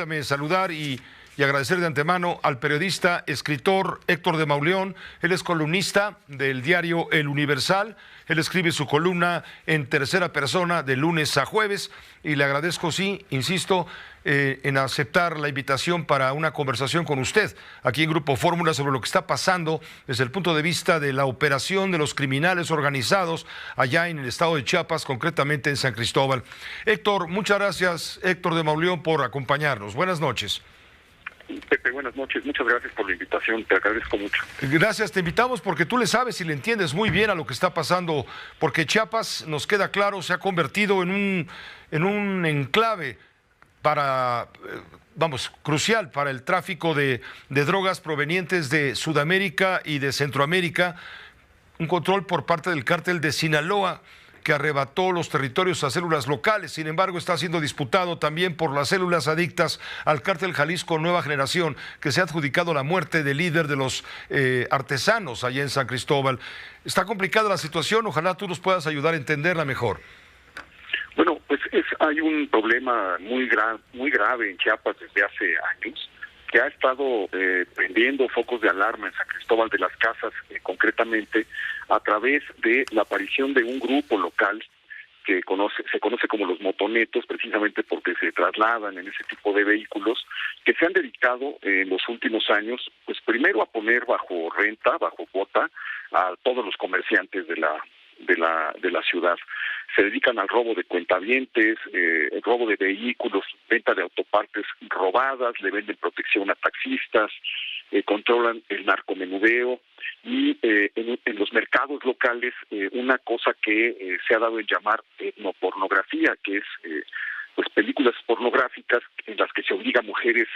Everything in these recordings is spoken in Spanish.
permítame saludar y agradecer de antemano al periodista, escritor Héctor de Mauleón. Él es columnista del diario El Universal. Él escribe su columna en tercera persona de lunes a jueves y le agradezco, sí, insisto, en aceptar la invitación para una conversación con usted aquí en Grupo Fórmula sobre lo que está pasando desde el punto de vista de la operación de los criminales organizados allá en el estado de Chiapas, concretamente en San Cristóbal. Héctor, muchas gracias, Héctor de Mauleón, por acompañarnos. Buenas noches. Pepe, buenas noches. Muchas gracias por la invitación. Te agradezco mucho. Gracias, te invitamos porque tú le sabes y le entiendes muy bien a lo que está pasando, porque Chiapas, nos queda claro, se ha convertido en un enclave crucial para el tráfico de drogas provenientes de Sudamérica y de Centroamérica. Un control por parte del cártel de Sinaloa, que arrebató los territorios a células locales. Sin embargo, está siendo disputado también por las células adictas al cártel Jalisco Nueva Generación, que se ha adjudicado la muerte del líder de los artesanos allá en San Cristóbal. Está complicada la situación, ojalá tú nos puedas ayudar a entenderla mejor. Bueno, pues hay un problema muy grave en Chiapas desde hace años, que ha estado prendiendo focos de alarma en San Cristóbal de las Casas, concretamente a través de la aparición de un grupo local que se conoce como los motonetos, precisamente porque se trasladan en ese tipo de vehículos, que se han dedicado en los últimos años, pues primero a poner bajo renta, bajo cuota, a todos los comerciantes de la ciudad. Se dedican al robo de cuentavientes, el robo de vehículos, venta de autopartes robadas, le venden protección a taxistas, controlan el narcomenudeo y en los mercados locales una cosa que se ha dado en llamar etnopornografía, que es pues películas pornográficas en las que se obliga a mujeres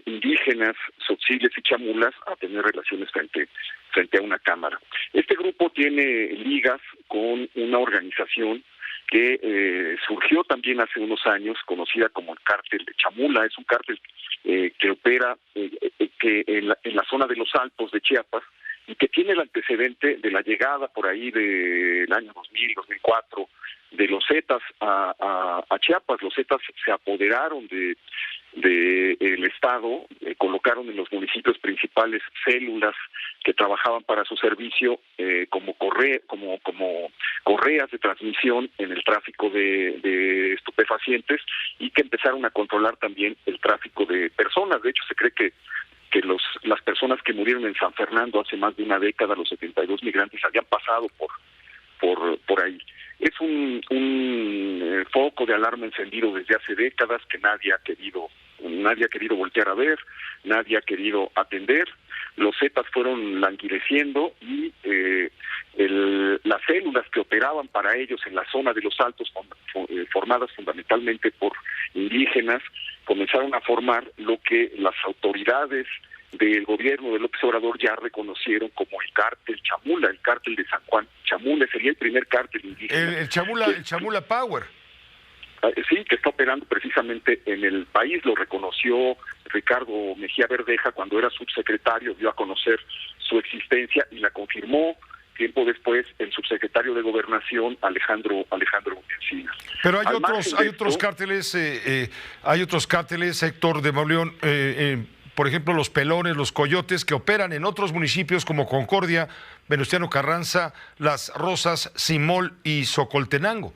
indígenas, tzotziles y chamulas a tener relaciones frente a una cámara. Este grupo tiene ligas con una organización que surgió también hace unos años, conocida como el Cártel de Chamula. Es un cártel que opera que en la zona de los Altos de Chiapas y que tiene el antecedente de la llegada por ahí del año 2000, 2004, de los Zetas a Chiapas. Los Zetas se apoderaron del Estado, colocaron en los municipios principales células que trabajaban para su servicio como correas de transmisión en el tráfico de estupefacientes y que empezaron a controlar también el tráfico de personas. De hecho, se cree que las personas que murieron en San Fernando hace más de una década, los 72 migrantes, habían pasado por ahí. Es un foco de alarma encendido desde hace décadas que nadie ha querido voltear a ver, nadie ha querido atender. Los Zetas fueron languideciendo y las células que operaban para ellos en la zona de los Altos, formadas fundamentalmente por indígenas, comenzaron a formar lo que las autoridades del gobierno de López Obrador ya reconocieron como el cártel Chamula, el cártel de San Juan. Chamula sería el primer cártel indígena. El Chamula Power. Sí, que está operando precisamente en el país. Lo reconoció Ricardo Mejía Verdeja cuando era subsecretario, dio a conocer su existencia y la confirmó tiempo después el subsecretario de Gobernación, Alejandro Encinas. Pero hay otros cárteles, Héctor de Mauleón, por ejemplo, los Pelones, los Coyotes, que operan en otros municipios como Concordia, Venustiano Carranza, Las Rosas, Simol y Socoltenango.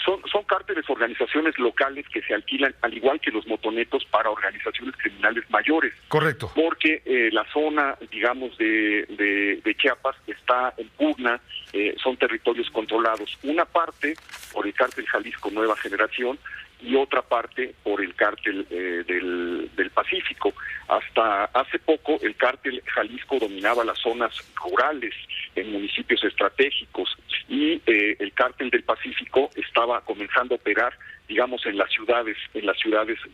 Son cárteles, organizaciones locales que se alquilan, al igual que los motonetos, para organizaciones criminales mayores. Correcto. Porque la zona, digamos, de Chiapas está en pugna, son territorios controlados. Una parte por el cártel Jalisco Nueva Generación y otra parte por el cártel del Pacífico. Hasta hace poco el cártel Jalisco dominaba las zonas rurales en municipios estratégicos y el cártel del Pacífico estaba comenzando a operar, digamos, en las ciudades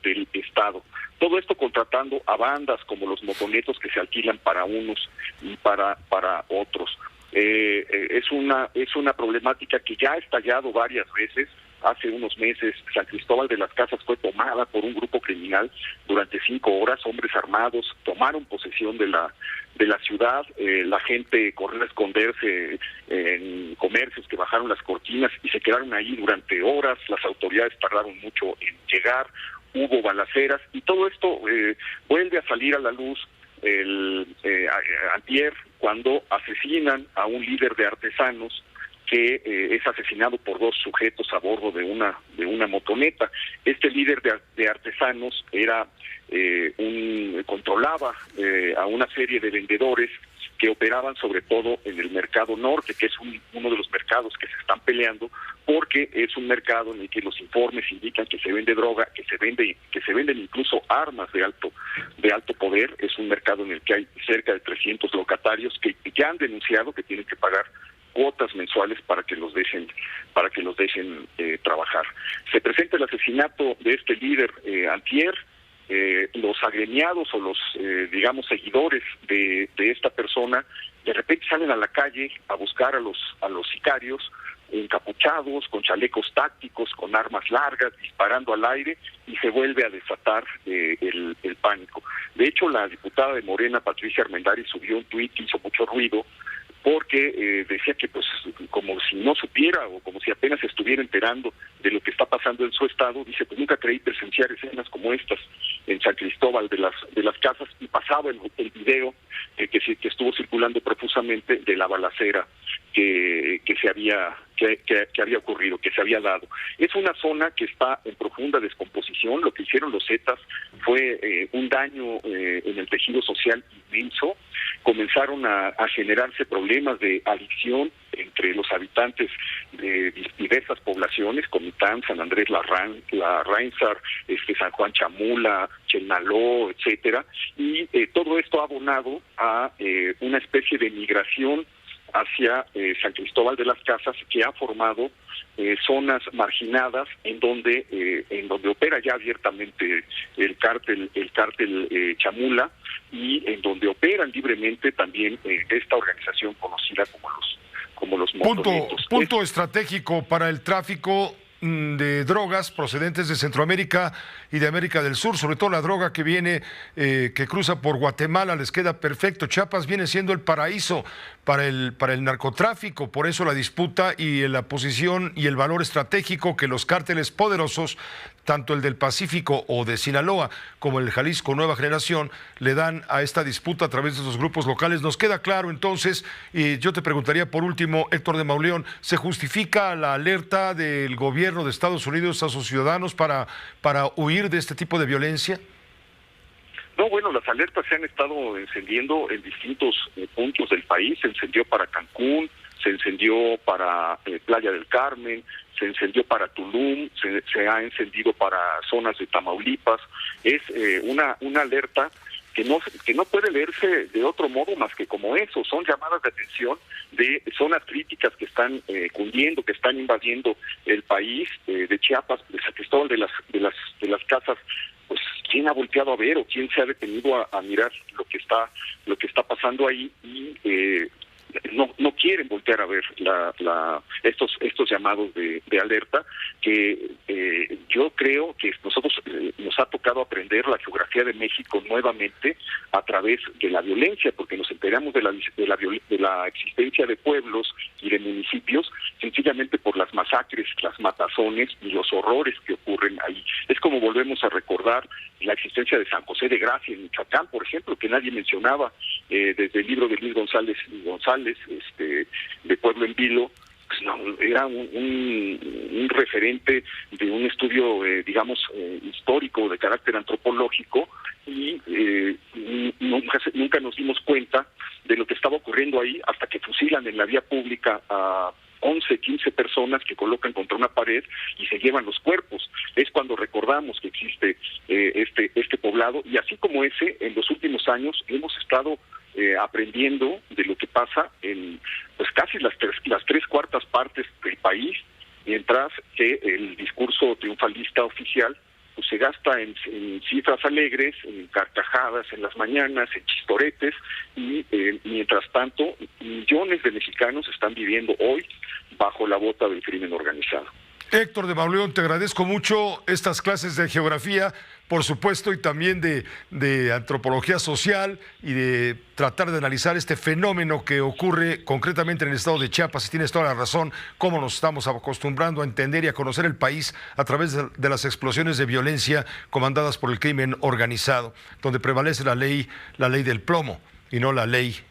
del estado. Todo esto contratando a bandas como los motonetos que se alquilan para unos y para otros. Es una problemática que ya ha estallado varias veces. Hace unos meses San Cristóbal de las Casas fue tomada por un grupo criminal durante 5 horas. Hombres armados tomaron posesión de la ciudad. La gente corrió a esconderse en comercios comercios que bajaron las cortinas y se quedaron ahí durante horas. Las autoridades tardaron mucho en llegar, hubo balaceras y todo esto vuelve a salir a la luz antier, cuando asesinan a un líder de artesanos que es asesinado por dos sujetos a bordo de una motoneta. Este líder de artesanos era controlaba a una serie de vendedores que operaban sobre todo en el mercado norte, que es uno de los mercados que se están peleando, porque es un mercado en el que los informes indican que se vende droga, que se venden incluso armas de alto poder. Es un mercado en el que hay cerca de 300 locatarios que ya han denunciado que tienen que pagar cuotas mensuales para que los dejen trabajar. Se presenta el asesinato de este líder antier. Los agremiados o los seguidores de esta persona de repente salen a la calle a buscar a los sicarios encapuchados, con chalecos tácticos, con armas largas, disparando al aire, y se vuelve a desatar el pánico. De hecho, la diputada de Morena, Patricia Armendariz, subió un tuit que hizo mucho ruido, porque decía que pues como si no supiera o como si apenas estuviera enterando de lo que está pasando en su estado. Dice, pues nunca creí presenciar escenas como estas en San Cristóbal de las Casas, y pasaba el video que estuvo circulando profusamente de la balacera que había ocurrido, que se había dado. Es una zona que está en profunda descomposición. Lo que hicieron los Zetas fue un daño en el tejido social inmenso. Comenzaron a generarse problemas de adicción entre los habitantes de diversas poblaciones, Comitán, San Andrés Larrainzar, San Juan Chamula, Chenaló, etcétera, y todo esto ha abonado a una especie de migración hacia San Cristóbal de las Casas, que ha formado zonas marginadas en donde opera ya abiertamente el cártel Chamula, y en donde operan libremente también esta organización conocida como los Motonetos. Punto estratégico para el tráfico de drogas procedentes de Centroamérica y de América del Sur, sobre todo la droga que viene, que cruza por Guatemala, les queda perfecto. Chiapas viene siendo el paraíso para el narcotráfico, por eso la disputa y la posición y el valor estratégico que los cárteles poderosos, tanto el del Pacífico o de Sinaloa como el Jalisco Nueva Generación, le dan a esta disputa a través de esos grupos locales. Nos queda claro entonces, y yo te preguntaría por último, Héctor de Mauleón, ¿se justifica la alerta del gobierno de Estados Unidos a sus ciudadanos para huir de este tipo de violencia? No, bueno, las alertas se han estado encendiendo en distintos puntos del país. Se encendió para Cancún, se encendió para Playa del Carmen, se encendió para Tulum, se ha encendido para zonas de Tamaulipas. Es una alerta que no puede leerse de otro modo más que como eso. Son llamadas de atención de zonas críticas que están cundiendo, que están invadiendo el país, de Chiapas, de San Cristóbal de las Casas. Pues quién ha volteado a ver o quién se ha detenido a mirar lo que está pasando ahí, y no quieren voltear a ver estos llamados de alerta, que yo creo que nosotros nos ha tocado aprender la geografía de México nuevamente a través de la violencia, porque nos enteramos de la existencia de pueblos y de municipios sencillamente por las masacres, las matazones y los horrores que ocurren ahí. Es como volvemos a recordar la existencia de San José de Gracia en Michoacán, por ejemplo, que nadie mencionaba, desde el libro de Luis González, de Pueblo en Vilo. Pues no, era un referente de un estudio, histórico, de carácter antropológico, y nunca nos dimos cuenta de lo que estaba ocurriendo ahí hasta que fusilan en la vía pública a 11, 15 personas que colocan contra una pared y se llevan los cuerpos. Es cuando recordamos que existe este poblado, y así como ese, en los últimos años hemos estado aprendiendo de lo que pasa en pues casi las tres cuartas partes del país, mientras que el discurso triunfalista oficial pues se gasta en cifras alegres, en carcajadas en las mañanas, en chistoretes, y mientras tanto millones de mexicanos están viviendo hoy bajo la bota del crimen organizado. Héctor de Mauleón, te agradezco mucho estas clases de geografía por supuesto, y también de antropología social y de tratar de analizar este fenómeno que ocurre concretamente en el estado de Chiapas. Y tienes toda la razón, cómo nos estamos acostumbrando a entender y a conocer el país a través de las explosiones de violencia comandadas por el crimen organizado, donde prevalece la ley del plomo y no la ley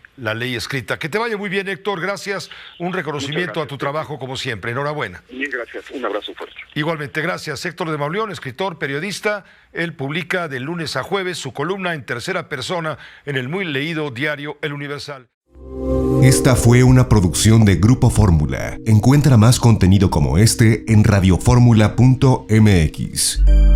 escrita. Que te vaya muy bien, Héctor, gracias. Un reconocimiento a tu trabajo como siempre. Enhorabuena. Bien, gracias. Un abrazo fuerte. Igualmente, gracias. Héctor de Mauleón, escritor, periodista. Él publica de lunes a jueves su columna en tercera persona en el muy leído diario El Universal. Esta fue una producción de Grupo Fórmula. Encuentra más contenido como este en radioformula.mx.